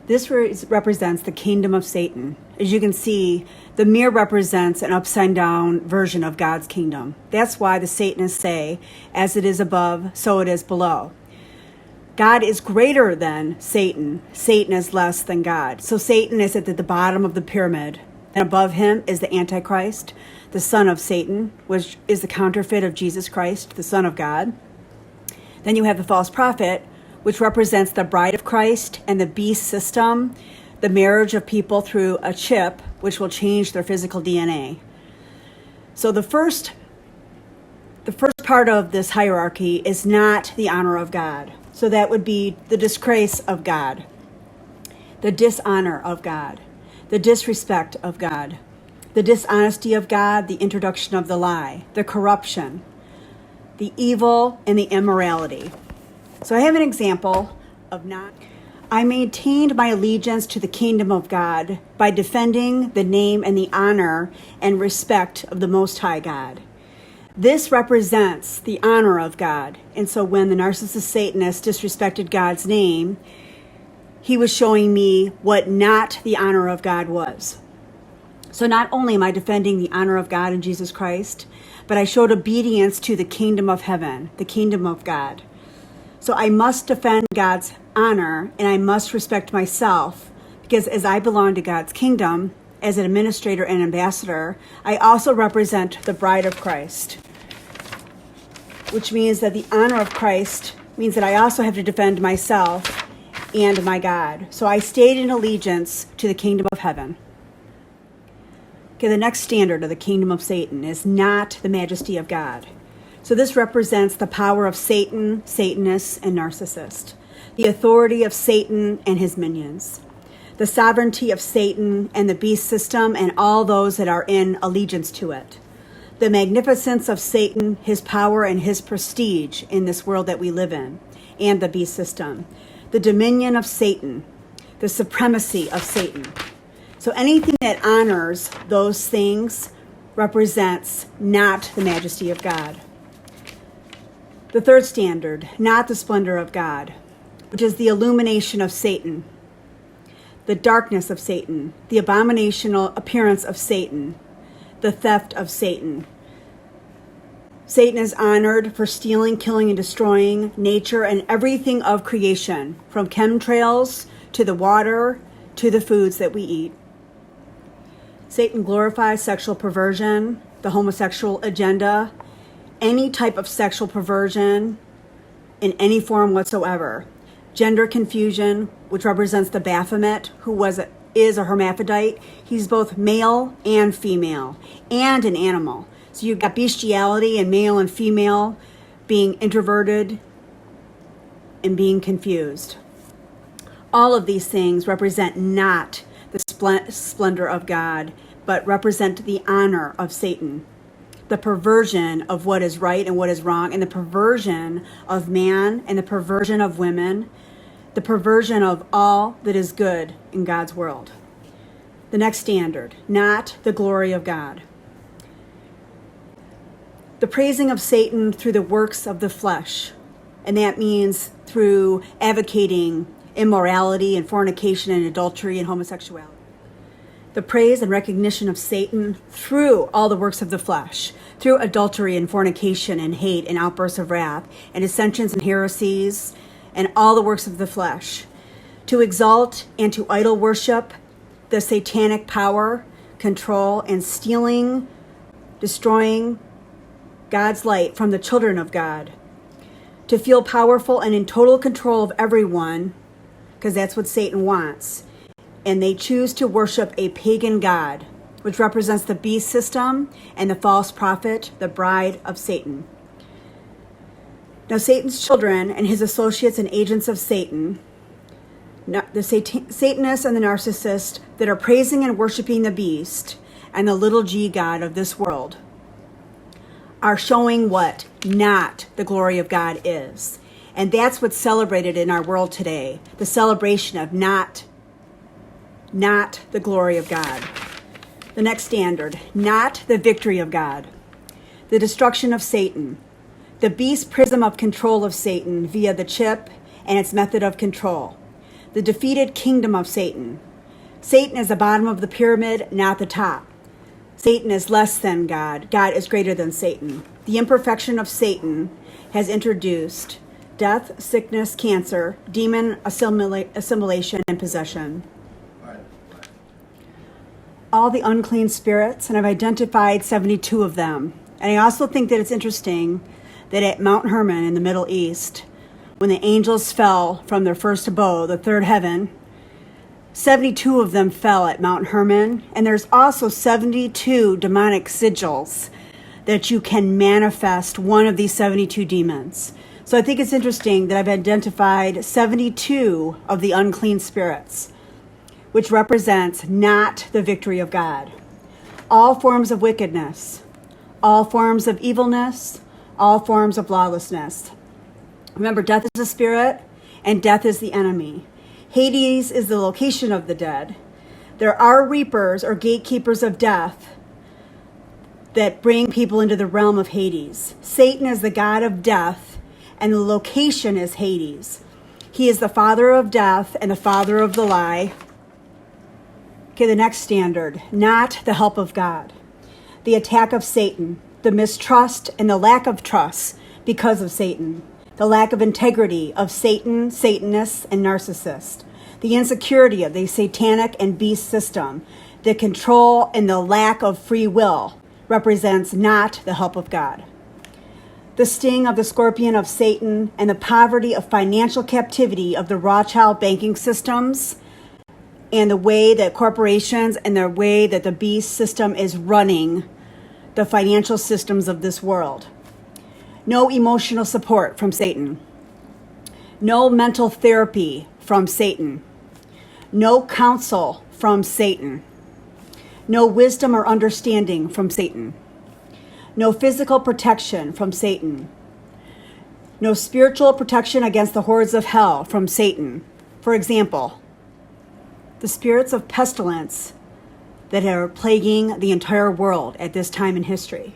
This represents the kingdom of Satan. As you can see, the mirror represents an upside down version of God's kingdom. That's why the Satanists say, as it is above, so it is below. God is greater than Satan. Satan is less than God. So Satan is at the bottom of the pyramid. And above him is the Antichrist, the son of Satan, which is the counterfeit of Jesus Christ, the Son of God. Then you have the false prophet, which represents the bride of Christ and the beast system, the marriage of people through a chip, which will change their physical DNA. So the first part of this hierarchy is not the honor of God. So that would be the disgrace of God, the dishonor of God, the disrespect of God, the dishonesty of God, the introduction of the lie, the corruption, the evil, and the immorality. So I have an example of I maintained my allegiance to the kingdom of God by defending the name and the honor and respect of the Most High God. This represents the honor of God. And so when the narcissist Satanist disrespected God's name, he was showing me what not the honor of God was. So not only am I defending the honor of God in Jesus Christ, but I showed obedience to the kingdom of heaven, the kingdom of God. So I must defend God's honor and I must respect myself because as I belong to God's kingdom, as an administrator and ambassador, I also represent the bride of Christ, which means that the honor of Christ means that I also have to defend myself and my God. So I stayed in allegiance to the kingdom of heaven. Okay, the next standard of the kingdom of Satan is not the majesty of God. So this represents the power of Satan, Satanists, and narcissists, the authority of Satan and his minions, the sovereignty of Satan and the beast system and all those that are in allegiance to it, the magnificence of Satan, his power and his prestige in this world that we live in, and the beast system, the dominion of Satan, the supremacy of Satan. So anything that honors those things represents not the majesty of God. The third standard, not the splendor of God, which is the illumination of Satan, the darkness of Satan, the abominational appearance of Satan, the theft of Satan. Satan is honored for stealing, killing, and destroying nature and everything of creation, from chemtrails to the water to the foods that we eat. Satan glorifies sexual perversion, the homosexual agenda, any type of sexual perversion in any form whatsoever. Gender confusion, which represents the Baphomet, who is a hermaphrodite. He's both male and female, and an animal. So you've got bestiality and male and female being introverted and being confused. All of these things represent not the splendor of God, but represent the honor of Satan, the perversion of what is right and what is wrong, and the perversion of man and the perversion of women, the perversion of all that is good in God's world. The next standard, not the glory of God. The praising of Satan through the works of the flesh, and that means through advocating immorality and fornication and adultery and homosexuality. The praise and recognition of Satan through all the works of the flesh, through adultery and fornication and hate and outbursts of wrath and dissensions and heresies and all the works of the flesh. To exalt and to idol worship the satanic power, control, and stealing, destroying God's light from the children of God. To feel powerful and in total control of everyone, because that's what Satan wants. And they choose to worship a pagan god, which represents the beast system and the false prophet, the bride of Satan. Now, Satan's children and his associates and agents of Satan, the Satanists and the narcissists that are praising and worshiping the beast and the little g god of this world, are showing what not the glory of God is. And that's what's celebrated in our world today, the celebration of not the glory of God. The next standard, not the victory of God. The destruction of Satan. The beast prism of control of Satan via the chip and its method of control. the defeated kingdom of Satan. Satan is the bottom of the pyramid, not the top. Satan is less than God. God is greater than Satan. The imperfection of Satan has introduced death, sickness, cancer, demon assimilation, and possession. All the unclean spirits, and I've identified 72 of them. And I also think that it's interesting that at Mount Hermon in the Middle East, when the angels fell from their first abode, the third heaven, 72 of them fell at Mount Hermon. And there's also 72 demonic sigils that you can manifest one of these 72 demons. So I think it's interesting that I've identified 72 of the unclean spirits, which represents not the victory of God. All forms of wickedness, all forms of evilness, all forms of lawlessness. Remember, death is a spirit and death is the enemy. Hades is the location of the dead. There are reapers or gatekeepers of death that bring people into the realm of Hades. Satan is the god of death, and the location is Hades. He is the father of death and the father of the lie. Okay, the next standard, not the help of God. The attack of Satan, the mistrust and the lack of trust because of Satan. The lack of integrity of Satan, Satanists, and narcissists. The insecurity of the satanic and beast system. The control and the lack of free will represents not the help of God. The sting of the scorpion of Satan and the poverty of financial captivity of the Rothschild banking systems and the way that corporations and the way that the beast system is running the financial systems of this world. No emotional support from Satan. No mental therapy from Satan. No counsel from Satan. No wisdom or understanding from Satan. No physical protection from Satan. No spiritual protection against the hordes of hell from Satan. For example, the spirits of pestilence that are plaguing the entire world at this time in history.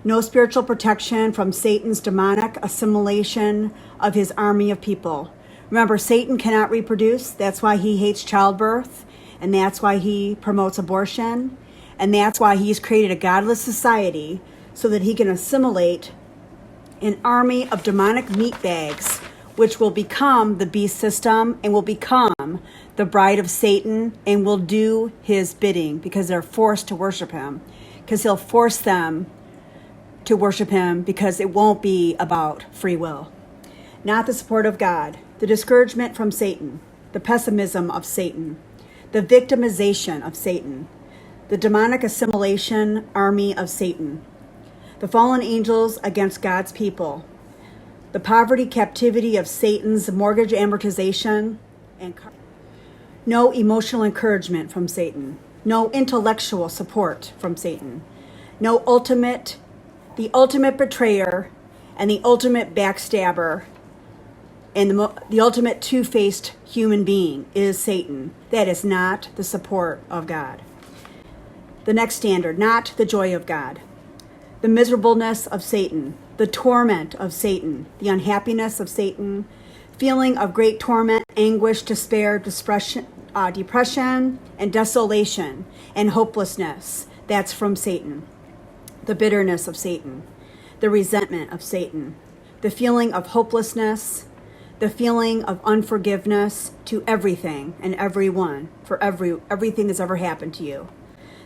No spiritual protection from Satan's demonic assimilation of his army of people. Remember, Satan cannot reproduce. That's why he hates childbirth, and that's why he promotes abortion, and that's why he's created a godless society so that he can assimilate an army of demonic meatbags, which will become the beast system and will become the bride of Satan and will do his bidding because they're forced to worship him, because he'll force them to worship him because it won't be about free will. Not the support of God, the discouragement from Satan, the pessimism of Satan, the victimization of Satan, the demonic assimilation army of Satan, the fallen angels against God's people, the poverty captivity of Satan's mortgage amortization, and no emotional encouragement from Satan, no intellectual support from Satan, the ultimate betrayer and the ultimate backstabber and the ultimate two-faced human being is Satan. That is not the support of God. The next standard, not the joy of God. The miserableness of Satan, the torment of Satan, the unhappiness of Satan, feeling of great torment, anguish, despair, depression, and desolation and hopelessness. That's from Satan. The bitterness of Satan, the resentment of Satan, the feeling of hopelessness, the feeling of unforgiveness to everything and everyone for everything that's ever happened to you,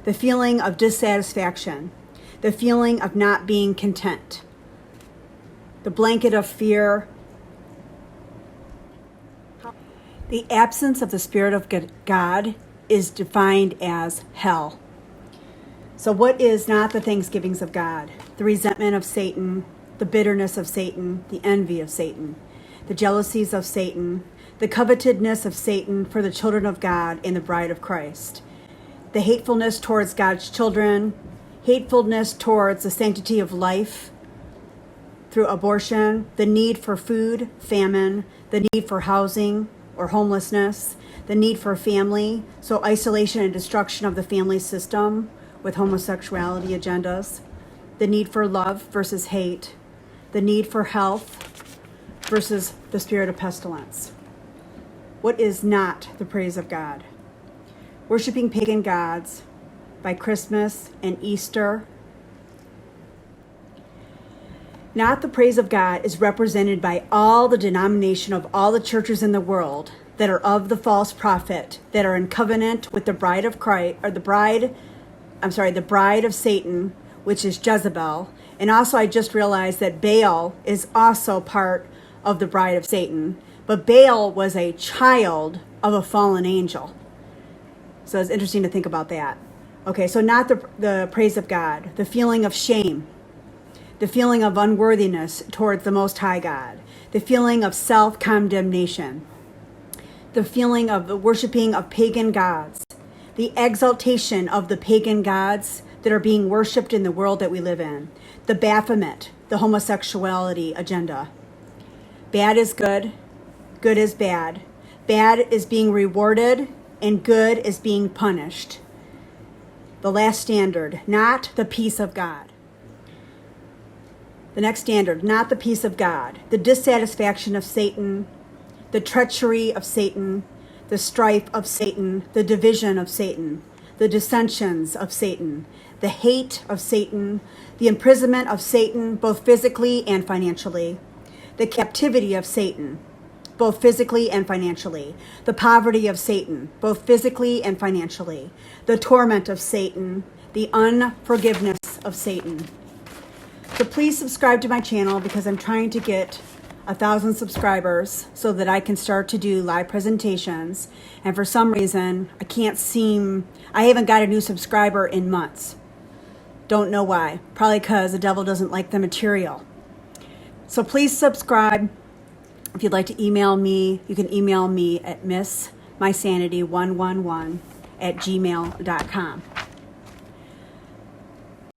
the feeling of dissatisfaction, the feeling of not being content, the blanket of fear, the absence of the Spirit of God is defined as hell. So what is not the thanksgivings of God? The resentment of Satan, the bitterness of Satan, the envy of Satan, the jealousies of Satan, the covetedness of Satan for the children of God and the bride of Christ, the hatefulness towards God's children, hatefulness towards the sanctity of life through abortion, the need for food, famine, the need for housing or homelessness, the need for family, so isolation and destruction of the family system with homosexuality agendas, the need for love versus hate, the need for health versus the spirit of pestilence. What is not the praise of God? Worshipping pagan gods by Christmas and Easter. Not the praise of God is represented by all the denomination of all the churches in the world that are of the false prophet, that are in covenant with the bride of Christ, or the bride of Satan, which is Jezebel. And also I just realized that Baal is also part of the bride of Satan. But Baal was a child of a fallen angel. So it's interesting to think about that. Okay, so not the praise of God, the feeling of shame, the feeling of unworthiness towards the Most High God, the feeling of self-condemnation, the feeling of the worshiping of pagan gods, the exaltation of the pagan gods that are being worshipped in the world that we live in, the Baphomet, the homosexuality agenda. Bad is good, good is bad. Bad is being rewarded, and good is being punished. The last standard, not the peace of God. The next standard, not the peace of God. The dissatisfaction of Satan, the treachery of Satan, the strife of Satan, the division of Satan, the dissensions of Satan, the hate of Satan, the imprisonment of Satan, both physically and financially, the captivity of Satan, both physically and financially, the poverty of Satan, both physically and financially, the torment of Satan, the unforgiveness of Satan. So please subscribe to my channel because I'm trying to get 1,000 subscribers so that I can start to do live presentations. And for some reason, I haven't got a new subscriber in months. Don't know why. Probably because the devil doesn't like the material. So please subscribe. If you'd like to email me, you can email me at missmysanity111@gmail.com.